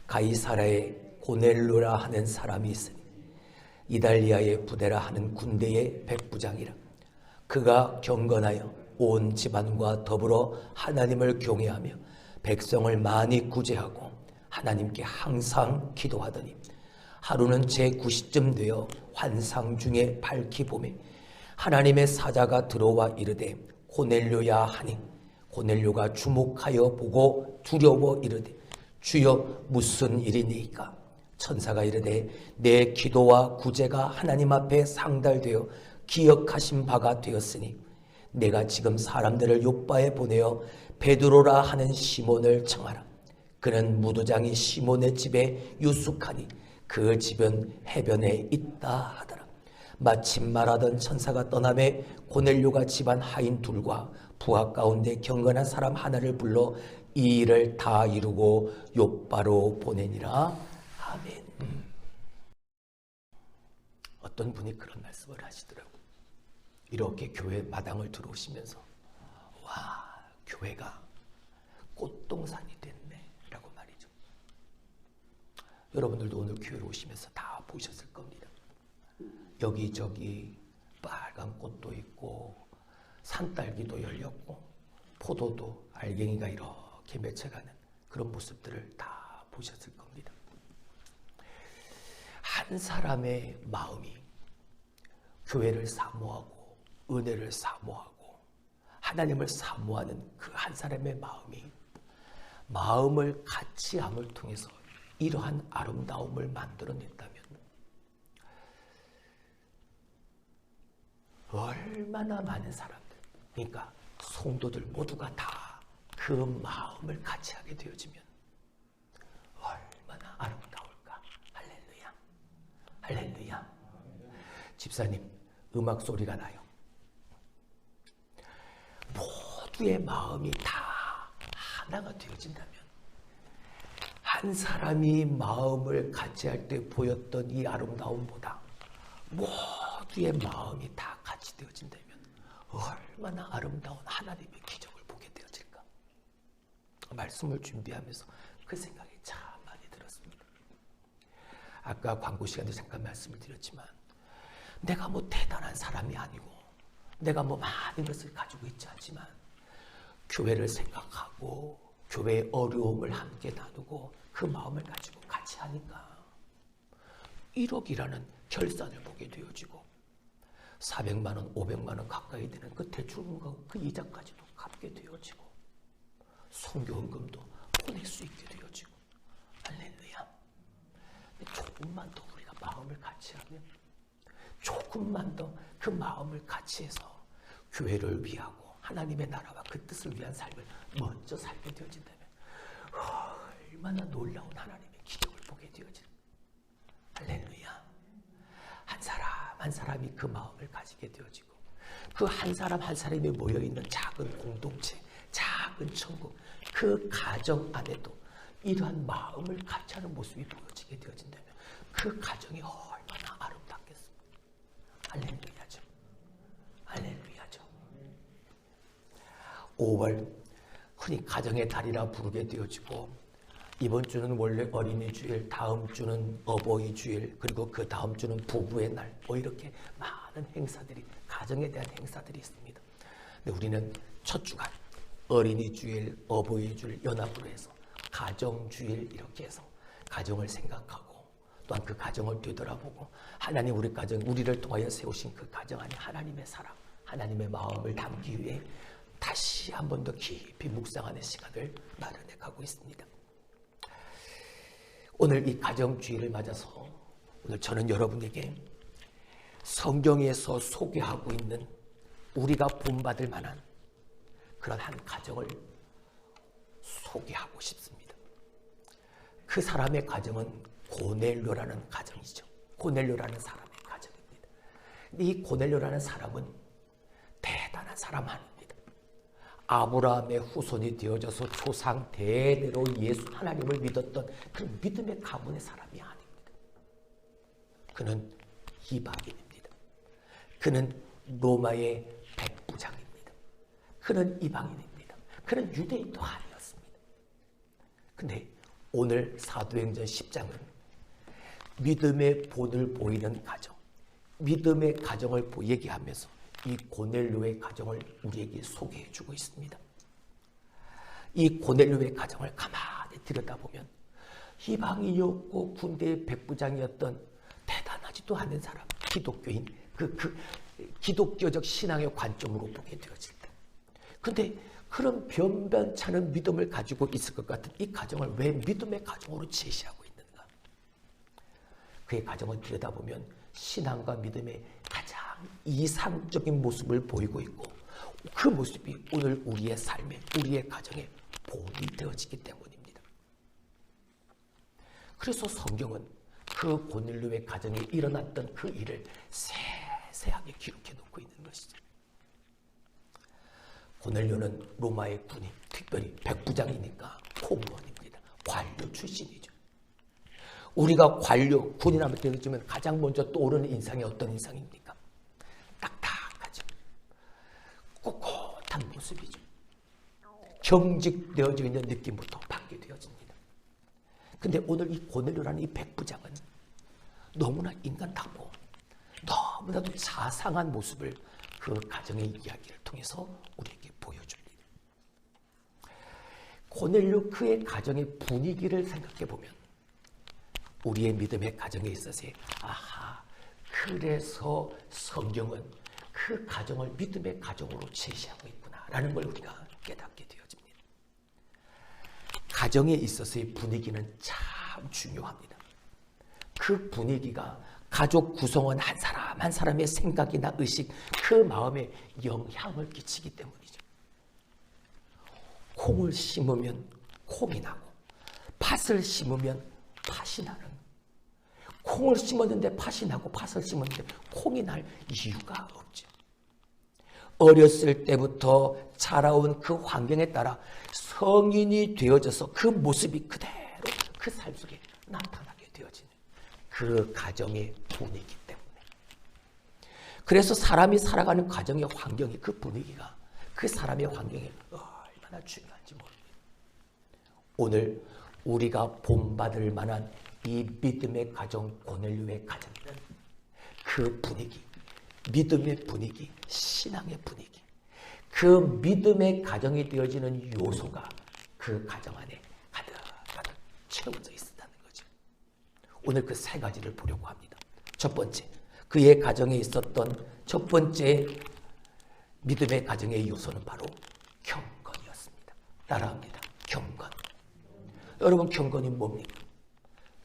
가이사라에 고넬료라 하는 사람이 있으니 이달리아의 부대라 하는 군대의 백부장이라. 그가 경건하여 온 집안과 더불어 하나님을 경외하며 백성을 많이 구제하고 하나님께 항상 기도하더니 하루는 제9시쯤 되어 환상 중에 밝히 보매 하나님의 사자가 들어와 이르되 고넬료야 하니 고넬료가 주목하여 보고 두려워 이르되 주여 무슨 일이니까? 천사가 이르되 내 기도와 구제가 하나님 앞에 상달되어 기억하신 바가 되었으니 내가 지금 사람들을 요바에 보내어 베드로라 하는 시몬을 청하라. 그는 무도장이 시몬의 집에 유숙하니 그 집은 해변에 있다 하더라. 마침 말하던 천사가 떠나매 고넬료가 집안 하인 둘과 부하 가운데 경건한 사람 하나를 불러 이 일을 다 이루고 요바로 보내니라. 아멘. 어떤 분이 그런 말씀을 하시더라고요. 이렇게 교회 마당을 들어오시면서 와, 교회가 꽃동산이 됐네 라고 말이죠. 여러분들도 오늘 교회로 오시면서 다 보셨을 겁니다. 여기저기 빨간 꽃도 있고 산딸기도 열렸고 포도도 알갱이가 이렇게 맺혀가는 그런 모습들을 다 보셨을 겁니다. 한 사람의 마음이 교회를 사모하고 은혜를 사모하고 하나님을 사모하는 그 한 사람의 마음을 같이함을 통해서 이러한 아름다움을 만들어냈다면 얼마나 많은 사람들, 그러니까 성도들 모두가 다 그 마음을 같이 하게 되어지면 얼마나 아름다울까. 할렐루야, 할렐루야. 집사님, 음악 소리가 나요. 모두의 마음이 다 하나가 되어진다면 한 사람이 마음을 같이 할 때 보였던 이 아름다움보다 모두의 마음이 다 같이 되어진다면 얼마나 아름다운 하나님의 기적을 보게 되어질까. 말씀을 준비하면서 그 생각이 참 많이 들었습니다. 아까 광고 시간에 잠깐 말씀을 드렸지만 내가 뭐 대단한 사람이 아니고 내가 뭐 많은 것을 가지고 있지 않지만 교회를 생각하고 교회의 어려움을 함께 나누고 그 마음을 가지고 같이 하니까 1억이라는 결산을 보게 되어지고 400만 원, 500만 원 가까이 되는 그 대출금과 그 이자까지도 갚게 되어지고 선교헌금도 보낼 수 있게 되어지고. 할렐루야. 조금만 더 우리가 마음을 같이 하면, 조금만 더 그 마음을 같이 해서 교회를 위하고 하나님의 나라와 그 뜻을 위한 삶을 먼저 살게 되어진다면 얼마나 놀라운 하나님의 기적을 보게 되어질까. 할렐루야. 한 사람 한 사람이 그 마음을 가지게 되어지고 그 한 사람 한 사람이 모여있는 작은 공동체, 작은 천국, 그 가정 안에도 이러한 마음을 같이 하는 모습이 보여지게 되어진다면 그 가정이 얼마나 아름답겠습니까. 할렐루야죠. 할렐루야죠. 5월 흔히 가정의 달이라 부르게 되어지고 이번 주는 원래 어린이 주일, 다음 주는 어버이 주일, 그리고 그 다음 주는 부부의 날, 뭐 이렇게 많은 행사들이, 가정에 대한 행사들이 있습니다. 근데 우리는 첫 주간 어린이 주일, 어버이 주일 연합으로 해서 가정 주일 이렇게 해서 가정을 생각하고 또한 그 가정을 되돌아보고 하나님 우리 가정, 우리를 통하여 세우신 그 가정 안에 하나님의 사랑, 하나님의 마음을 담기 위해 다시 한 번 더 깊이 묵상하는 시간을 마련해 가고 있습니다. 오늘 이 가정주의를 맞아서 오늘 저는 여러분에게 성경에서 소개하고 있는 우리가 본받을 만한 그런 한 가정을 소개하고 싶습니다. 그 사람의 가정은 고넬료라는 가정이죠. 고넬료라는 사람의 가정입니다. 이 고넬료라는 사람은 대단한 사람 아닙니다. 아브라함의 후손이 되어져서 조상 대대로 예수 하나님을 믿었던 그 믿음의 가문의 사람이 아닙니다. 그는 이방인입니다. 그는 로마의 백부장입니다. 그는 이방인입니다. 그는 유대인도 아니었습니다. 근데 오늘 사도행전 10장은 믿음의 본을 보이는 가정, 믿음의 가정을 얘기하면서 이 고넬료의 가정을 우리에게 소개해주고 있습니다. 이 고넬료의 가정을 가만히 들여다보면 이방인이었고 군대의 백부장이었던 대단하지도 않은 사람, 기독교인, 그 기독교적 신앙의 관점으로 보게 되어질 때, 근데 그런 변변찮은 믿음을 가지고 있을 것 같은 이 가정을 왜 믿음의 가정으로 제시하고 있는가? 그의 가정을 들여다보면 신앙과 믿음의 가장 이상적인 모습을 보이고 있고, 그 모습이 오늘 우리의 삶에, 우리의 가정에 본이 되어지기 때문입니다. 그래서 성경은 그 고넬료의 가정에 일어났던 그 일을 세세하게 기록해 놓고 있는 것이죠. 고넬료는 로마의 군인, 특별히 백부장이니까 공무원입니다. 관료 출신이죠. 우리가 관료, 군인하면 들으면 가장 먼저 떠오르는 인상이 어떤 인상입니까? 딱딱하죠. 꼿꼿한 모습이죠. 경직되어져 있는 느낌부터 받게 되어집니다. 근데 오늘 이 고넬료라는 이 백부장은 너무나 인간답고 너무나도 자상한 모습을 그 가정의 이야기를 통해서 우리에게 보여줍니다. 고넬료 그의 가정의 분위기를 생각해 보면 우리의 믿음의 가정에 있어서의 그래서 성경은 그 가정을 믿음의 가정으로 제시하고 있구나라는 걸 우리가 깨닫게 되어집니다. 가정에 있어서의 분위기는 참 중요합니다. 그 분위기가 가족 구성원 한 사람 한 사람의 생각이나 의식, 그 마음에 영향을 끼치기 때문이죠. 콩을 심으면 콩이 나고 팥을 심으면 팥이 나는, 콩을 심었는데 팥이 나고 팥을 심었는데 콩이 날 이유가 없죠. 어렸을 때부터 자라온 그 환경에 따라 성인이 되어져서 그 모습이 그대로 그 삶 속에 나타나게 되어지는 그 가정의 분위기 때문에, 그래서 사람이 살아가는 가정의 환경이, 그 분위기가 그 사람의 환경에 얼마나 중요한지 모릅니다. 오늘 우리가 본받을 만한 이 믿음의 가정, 고넬료의 가정은 그 분위기, 믿음의 분위기, 신앙의 분위기, 그 믿음의 가정이 되어지는 요소가 그 가정 안에 가득 채워져 있었다는 거죠. 오늘 그 세 가지를 보려고 합니다. 첫 번째, 그의 가정에 있었던 첫 번째 믿음의 가정의 요소는 바로 경건이었습니다. 따라합니다. 경건. 여러분, 경건이 뭡니까?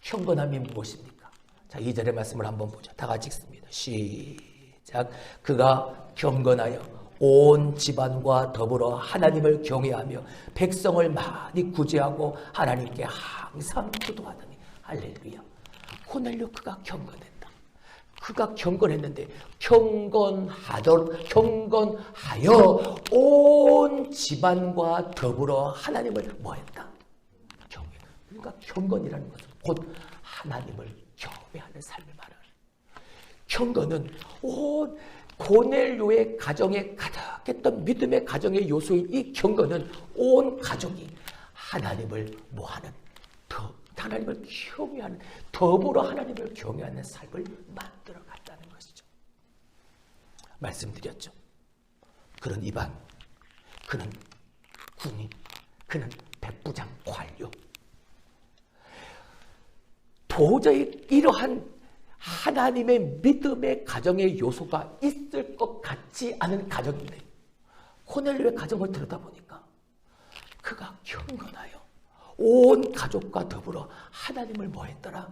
경건함이 무엇입니까? 자, 2절의 말씀을 한번 보죠. 다 같이 읽습니다. 시작. 그가 경건하여 온 집안과 더불어 하나님을 경외하며 백성을 많이 구제하고 하나님께 항상 기도하더니. 할렐루야. 고넬료 그가 경건했다. 그가 경건했는데 경건하여 온 집안과 더불어 하나님을 뭐했다? 경외. 그러니까 경건이라는 것은 곧 하나님을 경외하는 삶을 말하는. 경건은 온 고넬료의 가정에 가득했던 믿음의 가정의 요소인 이 경건은 온 가족이 하나님을 뭐하는, 하나님을 경외하는, 더불어 하나님을 경외하는 삶을 만들어 갔다는 것이죠. 말씀드렸죠. 그런 이방, 그는 군인, 그는 백부장, 관료. 도저히 이러한 하나님의 믿음의 가정의 요소가 있을 것 같지 않은 가정인데, 고넬료의 가정을 들여다보니까 그가 경건하여 온 가족과 더불어 하나님을 뭐했더라?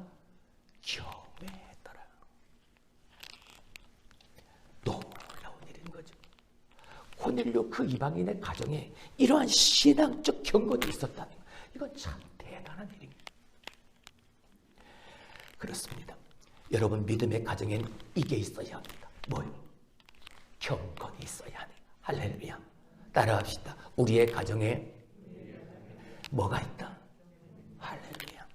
경외했더라. 놀라운 일인 거죠. 고넬료 그 이방인의 가정에 이러한 신앙적 경건이 있었다는 것, 이건 참 대단한 일입니다. 그렇습니다. 여러분, 믿음의 가정에는 이게 있어야 합니다. 뭐요? 경건이 있어야 하네. 할렐루야. 따라합시다. 우리의 가정에 뭐가 있다? 할렐루야.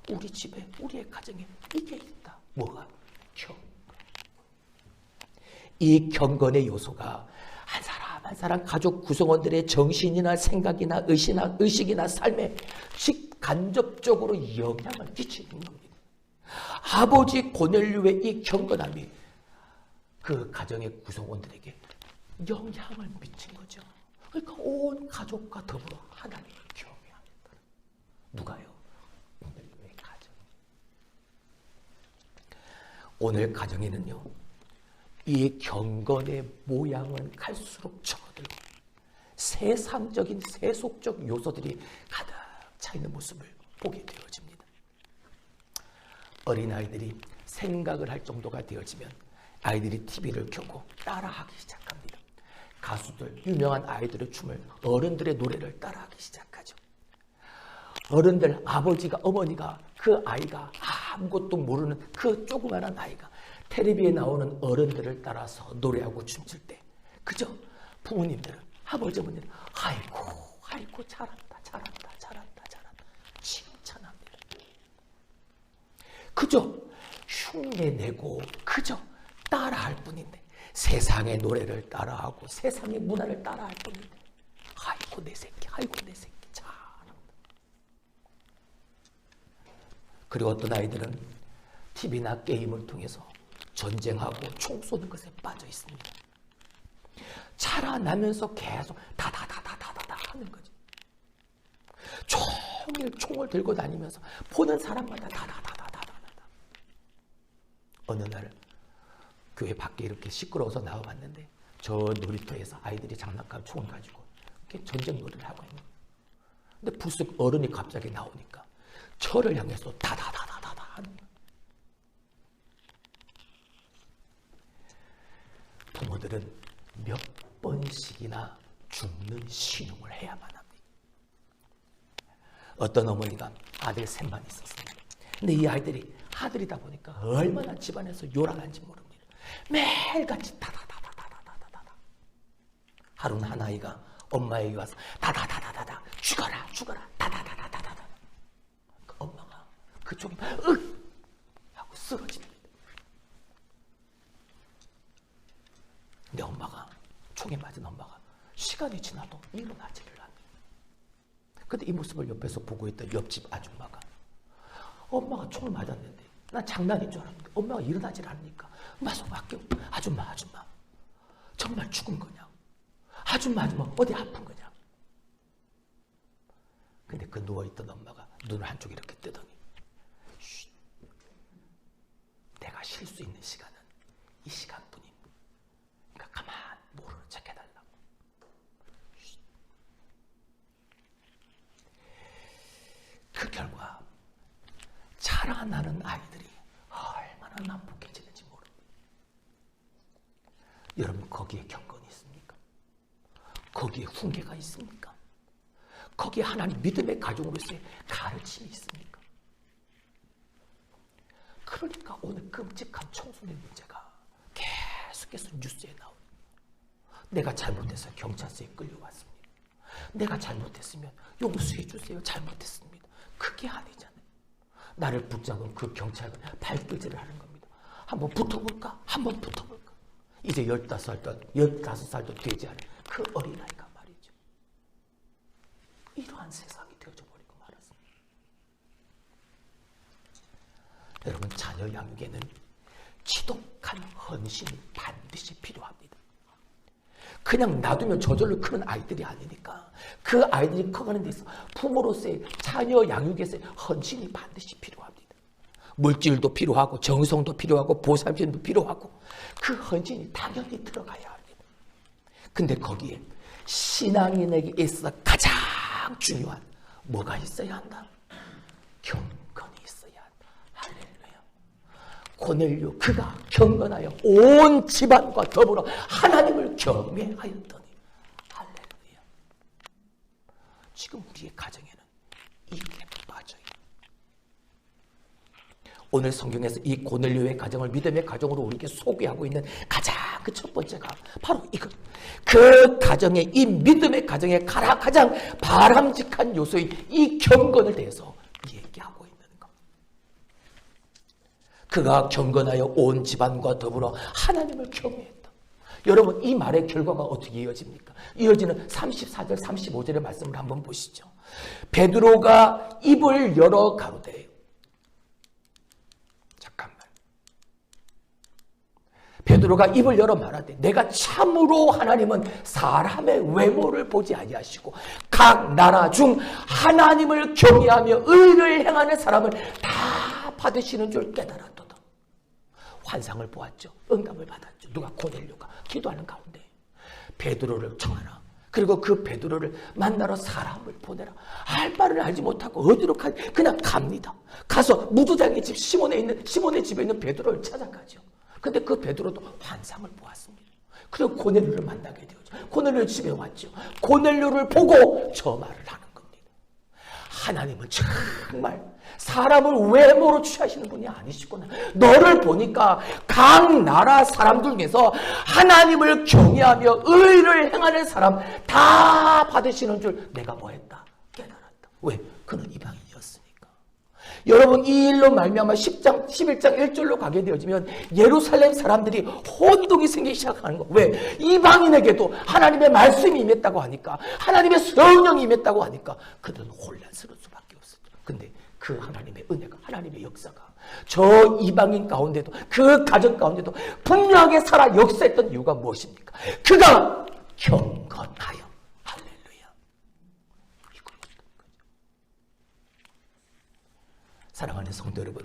우리 집에, 우리의 가정에 이게 있다. 뭐가? 경건. 이 경건의 요소가 한 사람 한 사람 가족 구성원들의 정신이나 생각이나 의식이나 삶에 간접적으로 영향을 끼치는 겁니다. 아버지 고넬료의 이 경건함이 그 가정의 구성원들에게 영향을 미친 거죠. 그러니까 온 가족과 더불어 하나님을 경외합니다. 누가요? 고넬료의 가정. 오늘 가정에는요, 이 경건의 모양은 갈수록 적어들고 세상적인 세속적 요소들이 가득 차 있는 모습을 보게 되어집니다. 어린아이들이 생각을 할 정도가 되어지면 아이들이 TV를 켜고 따라하기 시작합니다. 가수들, 유명한 아이들의 춤을, 어른들의 노래를 따라하기 시작하죠. 어른들, 아버지가, 어머니가, 그 아이가 아무것도 모르는 그 조그마한 아이가 텔레비에 나오는 어른들을 따라서 노래하고 춤출 때, 그죠? 부모님들은, 아버지, 어머니는 아이고 잘한다 칭찬합니다. 그죠? 흉내내고 그죠? 따라할 뿐인데, 세상의 노래를 따라하고 세상의 문화를 따라할 뿐인데, 아이고 내 새끼 잘한다. 그리고 어떤 아이들은 TV나 게임을 통해서 전쟁하고 총 쏘는 것에 빠져 있습니다. 자라나면서 계속 다다다다다다 하는 거지. 종일 총을 들고 다니면서 보는 사람마다 다다다다다다. 어느 날 교회 밖에 이렇게 시끄러워서 나와봤는데, 저 놀이터에서 아이들이 장난감 총을 가지고 이렇게 전쟁 놀이를 하고 있는 거예요. 근데 불쑥 어른이 갑자기 나오니까 저를 향해서 다다다다다다 하는 거예요. 부모들은 몇 번씩이나 죽는 신용을 해야만 합니다. 어떤 어머니가 아들 셋만 있었습니다. 근데 이 아이들이 아들이다 보니까 얼마나 집안에서 요란한지 모릅니다. 매일같이 다다다다다다다다. 하루는 한 아이가 엄마에게 와서 다다다다다다 죽어라 다다다다다다. 그 엄마가 그쪽에 으 하고 쓰러집니다. 근데 엄마가, 총에 맞은 엄마가 시간이 지나도 일어나지를 않아요. 근데 이 모습을 옆에서 보고 있던 옆집 아줌마가, 엄마가 총을 맞았는데 난 장난인 줄 알았는데 엄마가 일어나질 않으니까 마소 맡겨. 아줌마 정말 죽은 거냐? 아줌마 어디 아픈 거냐? 근데 그 누워있던 엄마가 눈을 한쪽 이렇게 뜨더니, 쉿, 내가 쉴 수 있는 시간은 이 시간뿐이야. 그러니까 가만 모르는 척 해달라고. 쉿. 그 결과 자라나는 아이들이 얼마나 난폭해지는지 모릅니다. 여러분, 거기에 경건이 있습니까? 거기에 훈계가 있습니까? 거기에 하나님 믿음의 가정으로서의 가르침이 있습니까? 그러니까 오늘 끔찍한 청소년 문제가 계속해서 뉴스에 나오는, 내가 잘못해서 경찰서에 끌려왔습니다. 내가 잘못했으면 용서해 주세요. 잘못했습니다. 그게 아니잖아요. 나를 붙잡은 그 경찰은 발길질을 하는 겁니다. 한번 붙어볼까? 이제 15살도 되지 않은 그 어린아이가 말이죠. 이러한 세상이 되어져 버리고 말았습니다. 여러분, 자녀 양육에는 지독한 헌신이 반드시 필요합니다. 그냥 놔두면 저절로 크는 아이들이 아니니까 그 아이들이 커가는 데 있어 부모로서의 자녀 양육에서의 헌신이 반드시 필요합니다. 물질도 필요하고 정성도 필요하고 보살핌도 필요하고 그 헌신이 당연히 들어가야 합니다. 근데 거기에 신앙인에게 있어서 가장 중요한 뭐가 있어야 한다? 경건이 있어야 한다. 할렐루야. 고넬료, 그가 경건하여 온 집안과 더불어 하나님을 경외하였더니, 할렐루야. 지금 우리의 가정에는 이게 빠져요. 오늘 성경에서 이 고넬료의 가정을 믿음의 가정으로 우리에게 소개하고 있는 가장 그 첫 번째가 바로 이것. 그 가정의, 이 믿음의 가정의 가장 바람직한 요소인 이 경건을 대해서 얘기하고 있는 것. 그가 경건하여 온 집안과 더불어 하나님을 경외했다. 여러분, 이 말의 결과가 어떻게 이어집니까? 이어지는 34절, 35절의 말씀을 한번 보시죠. 베드로가 입을 열어 가로되. 잠깐만. 베드로가 입을 열어 말하되 내가 참으로 하나님은 사람의 외모를 보지 아니하시고 각 나라 중 하나님을 경외하며 의를 행하는 사람을 다 받으시는 줄 깨달았도다. 환상을 보았죠. 응답을 받았죠. 누가? 고넬료가 기도하는 가운데 베드로를 청하라. 그리고 그 베드로를 만나러 사람을 보내라. 할 바를 알지 못하고 어디로 그냥 갑니다. 가서 무두장의 집 시몬의 집에 있는 베드로를 찾아가죠. 근데 그 베드로도 환상을 보았습니다. 그리고 고넬료를 만나게 되었죠. 고넬료 집에 왔죠. 고넬료를 보고 저 말을 하는 겁니다. 하나님은 정말 사람을 외모로 취하시는 분이 아니시구나. 너를 보니까 각 나라 사람들 중에서 하나님을 경외하며 의를 행하는 사람 다 받으시는 줄 내가 뭐했다? 깨달았다. 왜? 그는 이방인이었으니까. 여러분, 이 일로 말미암아 11장 1절로 가게 되어지면 예루살렘 사람들이 혼동이 생기기 시작하는 거. 왜? 이방인에게도 하나님의 말씀이 임했다고 하니까, 하나님의 성령이 임했다고 하니까 그들은 혼란스러울 수밖에 없었죠. 근데 그 하나님의 은혜가, 하나님의 역사가 저 이방인 가운데도, 그 가정 가운데도 분명하게 살아 역사했던 이유가 무엇입니까? 그가 경건하여. 할렐루야. 사랑하는 성도 여러분,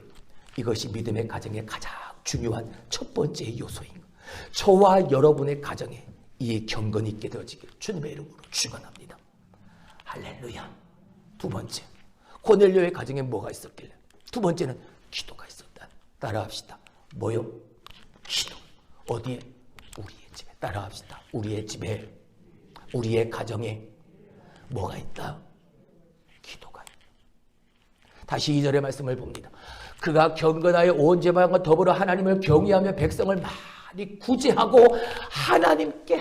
이것이 믿음의 가정의 가장 중요한 첫 번째 요소인 것. 저와 여러분의 가정에 이 경건이 있게 되어지길 주님의 이름으로 축원합니다. 할렐루야. 두 번째, 고넬료의 가정에 뭐가 있었길래? 두 번째는 기도가 있었다. 따라합시다. 뭐요? 기도. 어디에? 우리의 집에. 따라합시다. 우리의 집에, 우리의 가정에 뭐가 있다? 기도가 있다. 다시 2절의 말씀을 봅니다. 그가 경건하여 온 제방과 더불어 하나님을 경외하며 백성을 많이 구제하고 하나님께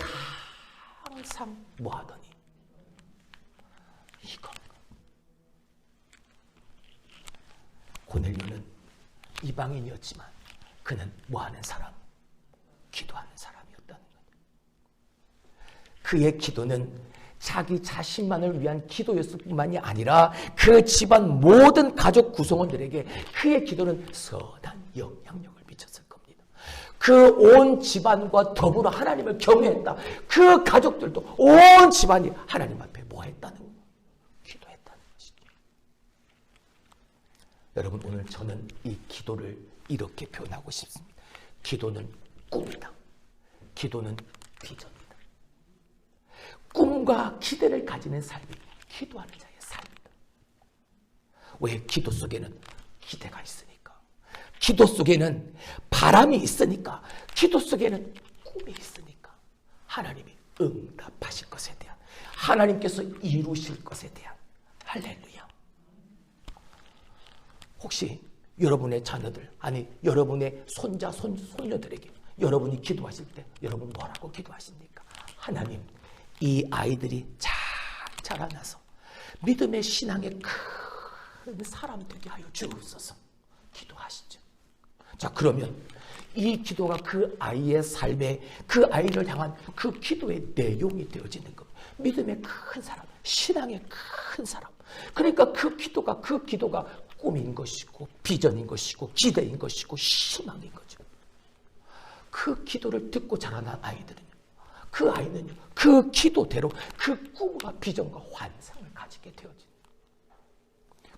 항상 뭐하더니? 이거. 고넬료는 이방인이었지만 그는 뭐하는 사람? 기도하는 사람이었다는 거예요. 그의 기도는 자기 자신만을 위한 기도였을 뿐만이 아니라 그 집안 모든 가족 구성원들에게 그의 기도는 선한 영향력을 미쳤을 겁니다. 그 온 집안과 더불어 하나님을 경외했다. 그 가족들도 온 집안이 하나님 앞에 뭐했다는 거예요? 기도했다는 것이죠. 여러분, 오늘 저는 이 기도를 이렇게 표현하고 싶습니다. 기도는 꿈이다. 기도는 비전이다. 꿈과 기대를 가지는 삶이 기도하는 자의 삶이다. 왜? 기도 속에는 기대가 있으니까. 기도 속에는 바람이 있으니까. 기도 속에는 꿈이 있으니까. 하나님이 응답하실 것에 대한, 하나님께서 이루실 것에 대한. 할렐루야. 혹시 여러분의 자녀들, 아니 여러분의 손자, 손녀들에게 여러분이 기도하실 때 여러분 뭐라고 기도하십니까? 하나님, 이 아이들이 잘 자라나서 믿음의 신앙의 큰 사람 되게 하여 주옵소서. 기도하시죠. 자, 그러면 이 기도가 그 아이의 삶에, 그 아이를 향한 그 기도의 내용이 되어지는 것. 믿음의 큰 사람, 신앙의 큰 사람. 그러니까 그 기도가 꿈인 것이고 비전인 것이고 기대인 것이고 희망인 거죠. 그 기도를 듣고 자라난 아이들은요, 그 아이는요, 그 기도대로 그 꿈과 비전과 환상을 가지게 되어집니다.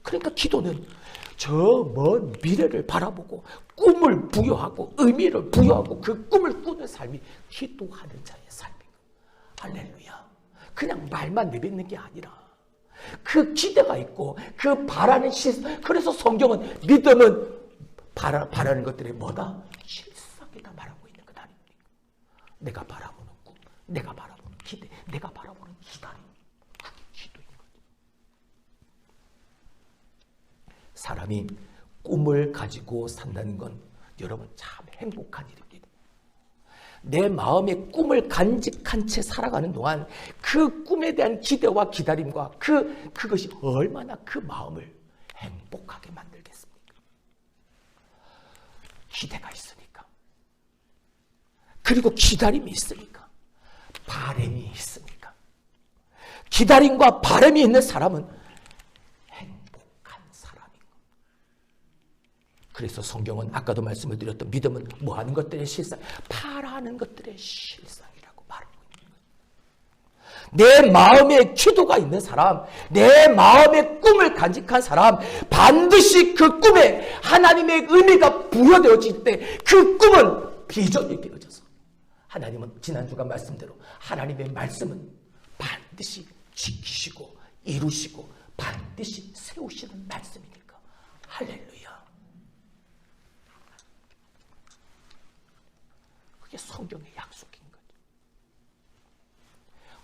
그러니까 기도는 저 먼 미래를 바라보고 꿈을 부여하고 의미를 부여하고 그 꿈을 꾸는 삶이 기도하는 자의 삶입니다. 할렐루야. 그냥 말만 내뱉는 게 아니라 그 기대가 있고 그 바라는 시선. 그래서 성경은 믿음은 바라는 것들이 뭐다? 실상이다 말하고 있는 것 아닙니까? 내가 바라보는 꿈, 내가 바라보는 기대, 내가 바라보는 기다림. 그게 기도인 거죠. 사람이 꿈을 가지고 산다는 건 여러분 참 행복한 일입니다. 내 마음의 꿈을 간직한 채 살아가는 동안 그 꿈에 대한 기대와 기다림과 그것이 얼마나 그 마음을 행복하게 만들겠습니까? 기대가 있으니까, 그리고 기다림이 있으니까, 바람이 있으니까. 기다림과 바람이 있는 사람은 행복한 그래서 성경은 아까도 말씀을 드렸던 믿음은 뭐 하는 것들의 실상, 바라는 것들의 실상이라고 말하고 있는 거예요. 내 마음에 기도가 있는 사람, 내 마음에 꿈을 간직한 사람, 반드시 그 꿈에 하나님의 의미가 부여되어질 때 그 꿈은 비전이 되어져서 하나님은 지난주가 말씀대로 하나님의 말씀은 반드시 지키시고 이루시고 반드시 세우시는 말씀이니까. 할렐루야. 그게 성경의 약속인 거죠.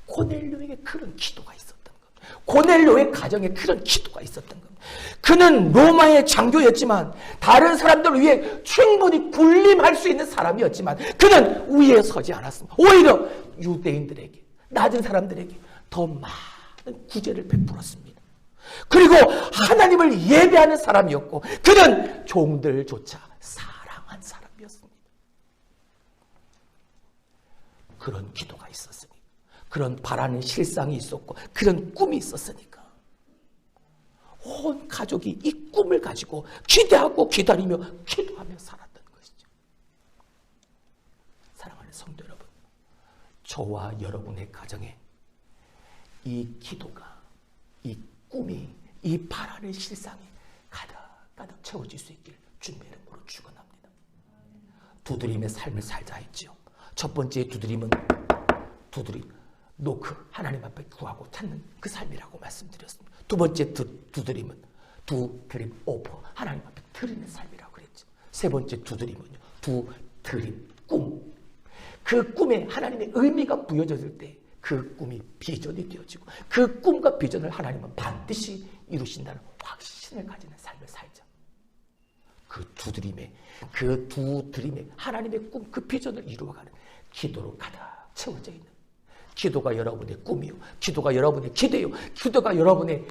고넬료에게 그런 기도가 있었던 겁니다. 고넬료의 가정에 그런 기도가 있었던 겁니다. 그는 로마의 장교였지만 다른 사람들을 위해 충분히 군림할 수 있는 사람이었지만 그는 위에 서지 않았습니다. 오히려 유대인들에게, 낮은 사람들에게 더 많은 구제를 베풀었습니다. 그리고 하나님을 예배하는 사람이었고 그는 종들조차 사랑한 사람이었습니다. 그런 기도가 있었으니, 그런 바라는 실상이 있었고 그런 꿈이 있었으니까 온 가족이 이 꿈을 가지고 기대하고 기다리며 기도하며 살았던 것이죠. 사랑하는 성도 여러분, 저와 여러분의 가정에 이 기도가, 이 꿈이, 이 바라는 실상이 가득가득 채워질 수 있길 주님의 이름으로 축원합니다. 두드림의 삶을 살자 했지요. 첫 번째 두드림은 노크, 하나님 앞에 구하고 찾는 그 삶이라고 말씀드렸습니다. 두 번째 두드림은 두드림 오퍼, 하나님 앞에 드리는 삶이라고 그랬죠. 세 번째 두드림은요, 두드림 꿈. 그 꿈에 하나님의 의미가 부여졌을 때 그 꿈이 비전이 되어지고 그 꿈과 비전을 하나님은 반드시 이루신다는 확신을 가지는 삶을 살자. 그 두 드림에 하나님의 꿈, 그 비전을 이루어가는 기도로 가득 채워져 있는, 기도가 여러분의 꿈이요, 기도가 여러분의 기대요, 기도가 여러분의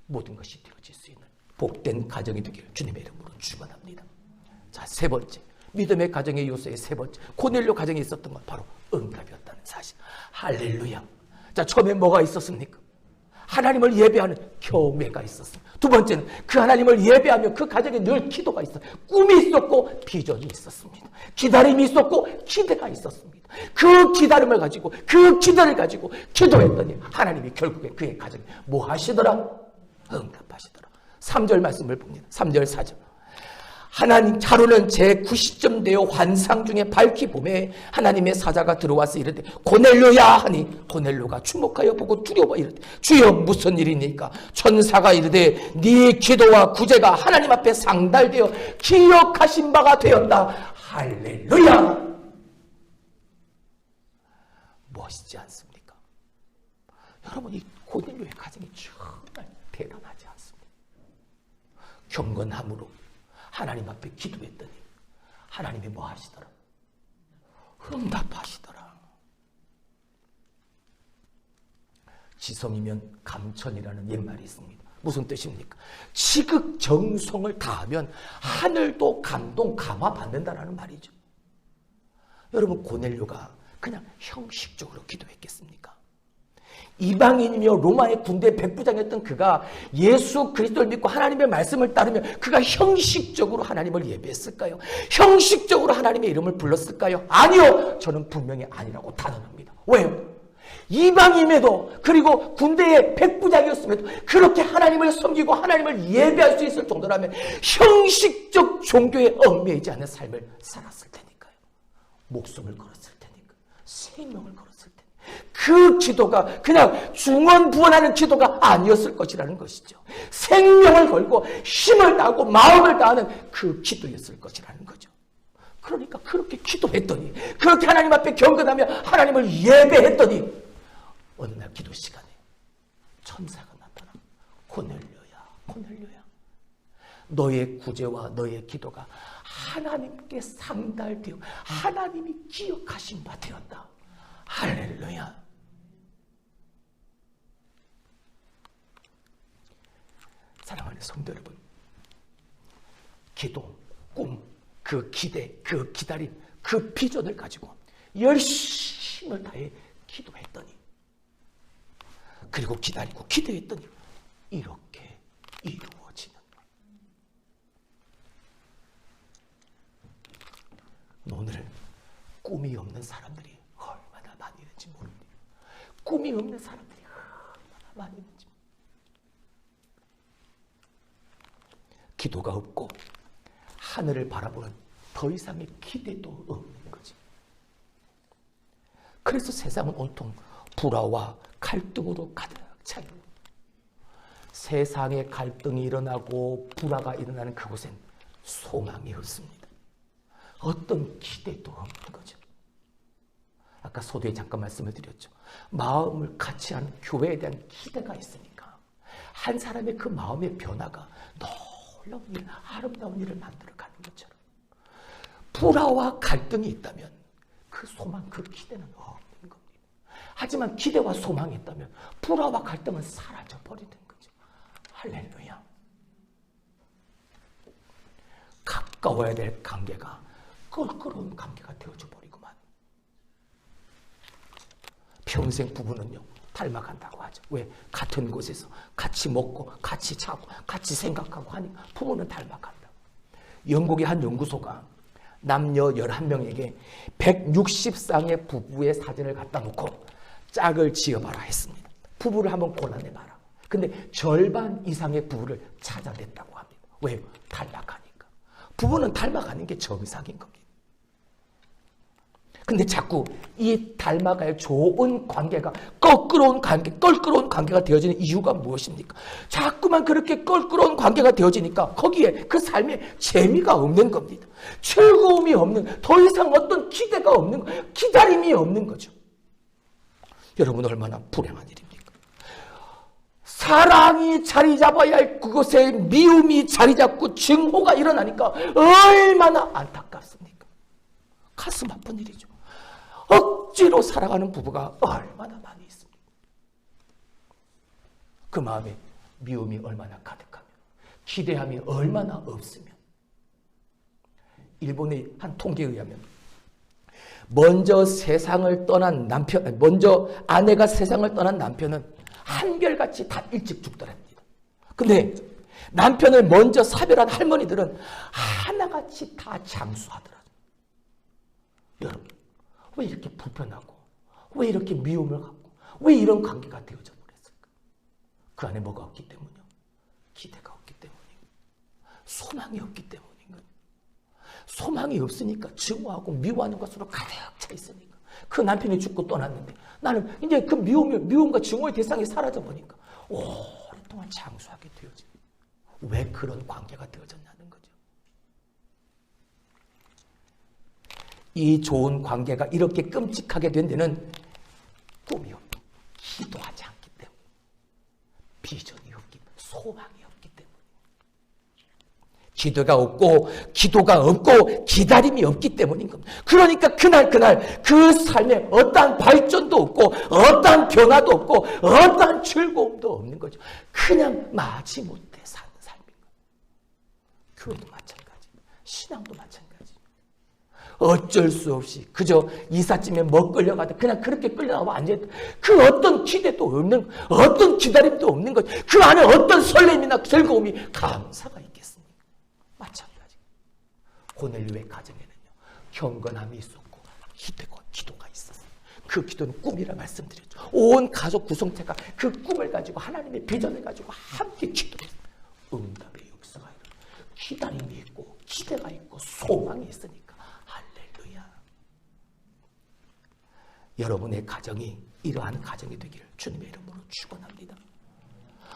모든 것이 되어질 수 있는 복된 가정이 되기를 주님의 이름으로 축원합니다. 자, 세 번째, 믿음의 가정의 요소의 세 번째, 고넬료 가정에 있었던 건 바로 응답이었다는 사실. 할렐루야. 자, 처음에 뭐가 있었습니까? 하나님을 예배하는 경외가 있었습니다. 두 번째는 그 하나님을 예배하며 그 가정에 늘 기도가 있었어요. 꿈이 있었고 비전이 있었습니다. 기다림이 있었고 기대가 있었습니다. 그 기다림을 가지고, 그 기대를 가지고 기도했더니 하나님이 결국에 그의 가정에 뭐 하시더라? 응답하시더라. 3절 말씀을 봅니다. 3절 4절. 하나님, 하루는 제9시쯤 되어 환상 중에 밝히 보매 하나님의 사자가 들어와서 이르되 고넬료야 하니 고넬료가 주목하여 보고 두려워 이르되 주여 무슨 일이니까? 천사가 이르되 네 기도와 구제가 하나님 앞에 상달되어 기억하신 바가 되었다. 할렐루야. 멋있지 않습니까? 여러분, 이 고넬료의 가정이 정말 대단하지 않습니까? 경건함으로 하나님 앞에 기도했더니 하나님이 뭐 하시더라? 응답하시더라. 지성이면 감천이라는 옛말이 있습니다. 무슨 뜻입니까? 지극정성을 다하면 하늘도 감동, 감화 받는다라는 말이죠. 여러분, 고넬료가 그냥 형식적으로 기도했겠습니까? 이방인이며 로마의 군대 백부장이었던 그가 예수 그리스도를 믿고 하나님의 말씀을 따르며 그가 형식적으로 하나님을 예배했을까요? 형식적으로 하나님의 이름을 불렀을까요? 아니요. 저는 분명히 아니라고 단언합니다. 왜요? 이방인에도, 그리고 군대의 백부장이었음에도 그렇게 하나님을 섬기고 하나님을 예배할 수 있을 정도라면 형식적 종교에 얽매이지 않은 삶을 살았을 테니까요. 목숨을 걸었을 테니까, 생명을 걸었을 테니까. 그 기도가 그냥 중언부언하는 기도가 아니었을 것이라는 것이죠. 생명을 걸고 힘을 다하고 마음을 다하는 그 기도였을 것이라는 거죠. 그러니까 그렇게 기도했더니, 그렇게 하나님 앞에 경건하며 하나님을 예배했더니 어느 날 기도 시간에 천사가 나타나 고넬료야, 고넬료야, 너의 구제와 너의 기도가 하나님께 상달되어 하나님이 기억하신 바 되었다. 할렐루야. 사랑하는 성도 여러분, 기도, 꿈, 그 기대, 그 기다림, 그 비전을 가지고 열심을 다해 기도했더니, 그리고 기다리고 기대했더니 이렇게 이루어지는 거예요. 꿈이 없는 사람들이 얼마나 많이 있는지 모릅니다. 꿈이 없는 사람들이 얼마나 많이 있는지. 기도가 없고 하늘을 바라보는 더 이상의 기대도 없는 거지. 그래서 세상은 온통 불화와 갈등으로 가득 차요. 세상에 갈등이 일어나고 불화가 일어나는 그곳엔 소망이 없습니다. 어떤 기대도 없는 거죠. 아까 소두에 잠깐 말씀을 드렸죠. 마음을 같이 하는 교회에 대한 기대가 있으니까 한 사람의 그 마음의 변화가 놀라운 일, 아름다운 일을 만들어가는 것처럼 불화와 갈등이 있다면 그 소망, 그 기대는 없는 겁니다. 하지만 기대와 소망이 있다면 불화와 갈등은 사라져버리는 거죠. 할렐루야. 가까워야 될 관계가 껄끄러운 관계가 되어져 버리구만. 평생 부부는요 닮아간다고 하죠. 왜? 같은 곳에서 같이 먹고 같이 자고 같이 생각하고 하니까 부부는 닮아간다. 영국의 한 연구소가 남녀 11명에게 160쌍의 부부의 사진을 갖다 놓고 짝을 지어봐라 했습니다. 부부를 한번 골라내봐라. 근데 절반 이상의 부부를 찾아냈다고 합니다. 왜요? 닮아가니까. 부부는 닮아가는 게 정상인 겁니다. 근데 자꾸 이 닮아갈 좋은 관계가 껄끄러운 관계가 되어지는 이유가 무엇입니까? 자꾸만 그렇게 껄끄러운 관계가 되어지니까 거기에 그 삶에 재미가 없는 겁니다. 즐거움이 없는, 더 이상 어떤 기대가 없는, 기다림이 없는 거죠. 여러분 얼마나 불행한 일입니까? 사랑이 자리 잡아야 할 그곳에 미움이 자리 잡고 증오가 일어나니까 얼마나 안타깝습니까? 가슴 아픈 일이죠. 억지로 살아가는 부부가 얼마나 많이 있습니까? 그 마음에 미움이 얼마나 가득하며 기대함이 얼마나 없으면. 일본의 한 통계에 의하면 먼저 아내가 세상을 떠난 남편은 한결같이 다 일찍 죽더랍니다. 근데 남편을 먼저 사별한 할머니들은 하나같이 다 장수하더라. 여러분, 왜 이렇게 불편하고, 왜 이렇게 미움을 갖고, 왜 이런 관계가 되어져 버렸을까? 그 안에 뭐가 없기 때문이요? 기대가 없기 때문이고, 소망이 없기 때문인 거예요. 소망이 없으니까 증오하고 미워하는 것으로 가득 차 있으니까. 그 남편이 죽고 떠났는데 나는 이제 그 미움과 증오의 대상이 사라져 보니까 오랫동안 장수하게 되어져. 왜 그런 관계가 되어졌냐는 거죠. 이 좋은 관계가 이렇게 끔찍하게 된 데는 꿈이 없고 기도하지 않기 때문에, 비전이 없기, 소망이 없기 때문에, 기도가 없고 기다림이 없기 때문인 겁니다. 그러니까 그날 그 삶에 어떠한 발전도 없고 어떠한 변화도 없고 어떠한 즐거움도 없는 거죠. 그냥 마지못해 사는 삶인 거예요. 교회도 마찬가지, 신앙도 마찬가지. 어쩔 수 없이 그저 이삿짐에 끌려가다 그냥 그렇게 끌려나와 앉아있다. 그 어떤 기대도 없는, 어떤 기다림도 없는 거죠. 그 안에 어떤 설렘이나 즐거움이, 감사가 있겠습니까? 마찬가지. 고넬료의 가정에는요 경건함이 있었고 기도가 있었어요. 그 기도는 꿈이라 말씀드렸죠. 온 가족 구성체가 그 꿈을 가지고 하나님의 비전을 가지고 함께 기도했어요. 응답의 역사가 일어나요. 기다림이 있고 기대가 있고 소망이 있으니까 여러분의 가정이 이러한 가정이 되기를 주님의 이름으로 축원합니다.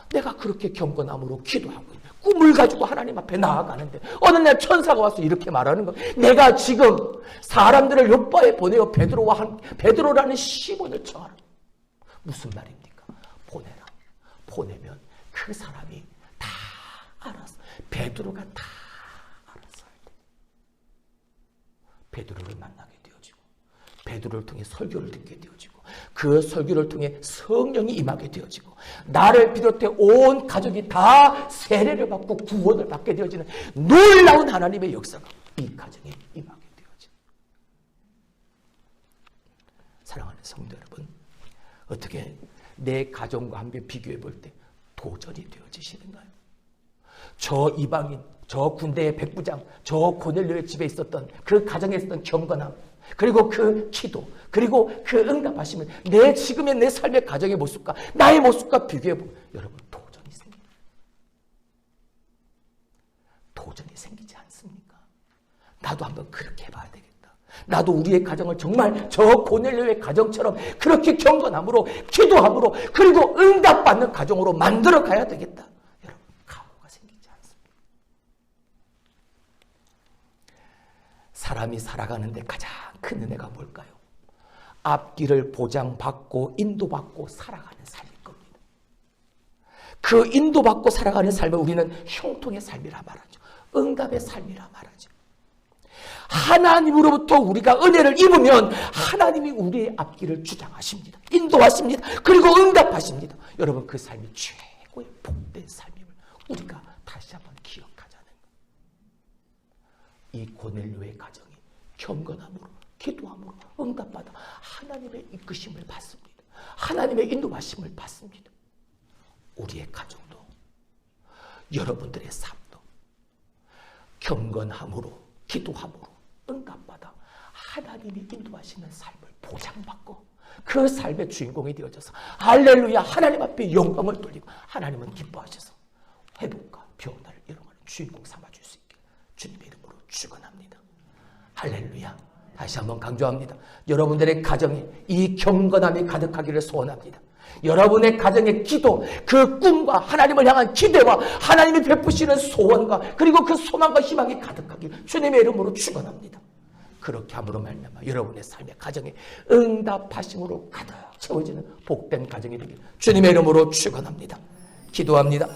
내가 그렇게 경건함으로 기도하고 꿈을 가지고 하나님 앞에 나아가는데 어느 날 천사가 와서 이렇게 말하는 거예요. 내가 지금 사람들을 요바에 보내어 베드로라는 시몬을 청하라. 무슨 말입니까? 보내라. 보내면 그 사람이 다 알아서, 베드로가 다 알아서 할 때 베드로를 만나게 되어지고 베드로를 통해 설교를 듣게 되어지고 그 설교를 통해 성령이 임하게 되어지고 나를 비롯해 온 가족이 다 세례를 받고 구원을 받게 되어지는 놀라운 하나님의 역사가 이 가정에 임하게 되어져. 사랑하는 성도 여러분, 어떻게 내 가정과 함께 비교해 볼 때 도전이 되어지시는가요? 저 이방인, 저 군대의 백부장, 저 고넬료의 집에 있었던 그 가정에 있었던 경건함, 그리고 그 기도, 그리고 그 응답하심을 내 지금의 내 삶의 가정의 모습과 나의 모습과 비교해보면 여러분 도전이 생깁니다. 도전이 생기지 않습니까? 나도 한번 그렇게 해봐야 되겠다. 나도 우리의 가정을 정말 저 고넬료의 가정처럼 그렇게 경건함으로 기도함으로 그리고 응답받는 가정으로 만들어 가야 되겠다. 여러분 각오가 생기지 않습니다. 사람이 살아가는데 가장 큰 은혜가 뭘까요? 앞길을 보장받고 인도받고 살아가는 삶일 겁니다. 그 인도받고 살아가는 삶을 우리는 형통의 삶이라 말하죠. 응답의 삶이라 말하죠. 하나님으로부터 우리가 은혜를 입으면 하나님이 우리의 앞길을 주장하십니다. 인도하십니다. 그리고 응답하십니다. 여러분 그 삶이 최고의 복된 삶임을 우리가 다시 한번 기억하자는 거예요. 이 고넬료의 가정이 경건함으로 기도함으로 응답받아 하나님의 이끄심을 받습니다. 하나님의 인도하심을 받습니다. 우리의 가정도 여러분들의 삶도 경건함으로 기도함으로 응답받아 하나님이 인도하시는 삶을 보장받고 그 삶의 주인공이 되어져서 할렐루야 하나님 앞에 영광을 돌리고 하나님은 기뻐하셔서 회복과 변화를 이루어가는 주인공 삼아줄 수 있게 주님의 이름으로 축원합니다. 할렐루야. 다시 한번 강조합니다. 여러분들의 가정에 이 경건함이 가득하기를 소원합니다. 여러분의 가정의 기도, 그 꿈과 하나님을 향한 기대와 하나님이 베푸시는 소원과 그리고 그 소망과 희망이 가득하기를 주님의 이름으로 축원합니다. 그렇게 함으로 말미암아 여러분의 삶의 가정에 응답하심으로 가득 채워지는 복된 가정이 되기를 주님의 이름으로 축원합니다. 기도합니다.